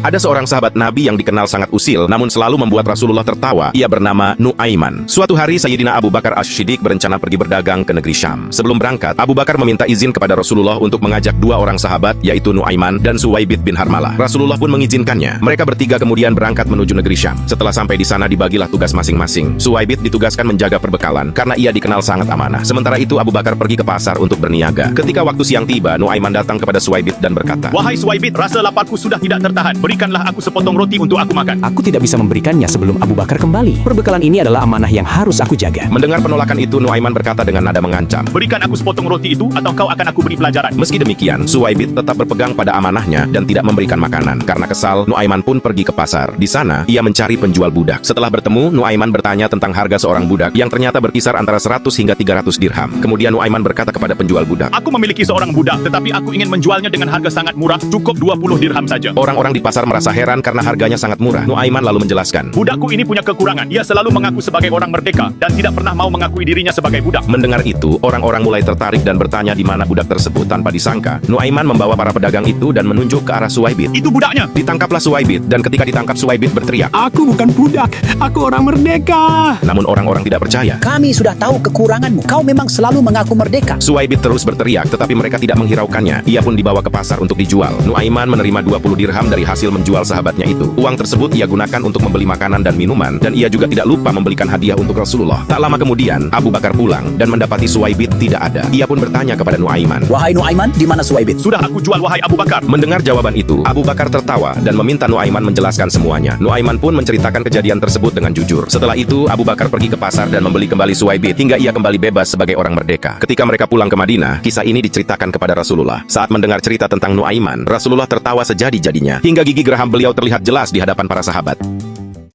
Ada seorang sahabat Nabi yang dikenal sangat usil, namun selalu membuat Rasulullah tertawa. Ia bernama Nuaiman. Suatu hari Sayyidina Abu Bakar Asy-Syiddiq berencana pergi berdagang ke negeri Syam. Sebelum berangkat, Abu Bakar meminta izin kepada Rasulullah untuk mengajak dua orang sahabat, yaitu Nuaiman dan Suwaibit bin Harmalah. Rasulullah pun mengizinkannya. Mereka bertiga kemudian berangkat menuju negeri Syam. Setelah sampai di sana dibagilah tugas masing-masing. Suwaibit ditugaskan menjaga perbekalan karena ia dikenal sangat amanah. Sementara itu Abu Bakar pergi ke pasar untuk berniaga. Ketika waktu siang tiba, Nuaiman datang kepada Suwaibit dan berkata, "Wahai Suwaibit, rasa laparku sudah tidak tertahan. Berikanlah aku sepotong roti untuk aku makan." Aku tidak bisa memberikannya sebelum Abu Bakar kembali. Perbekalan ini adalah amanah yang harus aku jaga. Mendengar penolakan itu, Nuaiman berkata dengan nada mengancam, "Berikan aku sepotong roti itu atau kau akan aku beri pelajaran." Meski demikian, Suwaibit tetap berpegang pada amanahnya dan tidak memberikan makanan. Karena kesal, Nuaiman pun pergi ke pasar. Di sana, ia mencari penjual budak. Setelah bertemu, Nuaiman bertanya tentang harga seorang budak yang ternyata berkisar antara 100 hingga 300 dirham. Kemudian Nuaiman berkata kepada penjual budak, "Aku memiliki seorang budak, tetapi aku ingin menjualnya dengan harga sangat murah, cukup 20 dirham saja." Orang-orang di pasar merasa heran karena harganya sangat murah. Nuaiman lalu menjelaskan, "Budakku ini punya kekurangan. Ia selalu mengaku sebagai orang merdeka dan tidak pernah mau mengakui dirinya sebagai budak." Mendengar itu, orang-orang mulai tertarik dan bertanya di mana budak tersebut. Tanpa disangka, Nuaiman membawa para pedagang itu dan menunjuk ke arah Suwaibit. "Itu budaknya." Ditangkaplah Suwaibit, dan ketika ditangkap Suwaibit berteriak. Aku bukan budak, aku orang merdeka. Namun orang-orang tidak percaya. Kami sudah tahu kekuranganmu. Kau memang selalu mengaku merdeka. Suwaibit terus berteriak, tetapi mereka tidak menghiraukannya. Ia pun dibawa ke pasar untuk dijual. Nuaiman menerima 20 dirham dari hasil menjual sahabatnya itu. Uang tersebut ia gunakan untuk membeli makanan dan minuman, dan ia juga tidak lupa membelikan hadiah untuk Rasulullah. Tak lama kemudian, Abu Bakar pulang dan mendapati Suwaibit tidak ada. Ia pun bertanya kepada Nuaiman, Wahai Nuaiman, di mana Suwaibit? "Sudah aku jual, wahai Abu Bakar." Mendengar jawaban itu, Abu Bakar tertawa dan meminta Nuaiman menjelaskan semuanya. Nuaiman pun menceritakan kejadian tersebut dengan jujur. Setelah itu, Abu Bakar pergi ke pasar dan membeli kembali Suwaibit hingga ia kembali bebas sebagai orang merdeka. Ketika mereka pulang ke Madinah, kisah ini diceritakan kepada Rasulullah. Saat mendengar cerita tentang Nuaiman, Rasulullah tertawa sejadi-jadinya hingga gigi geraham beliau terlihat jelas di hadapan para sahabat.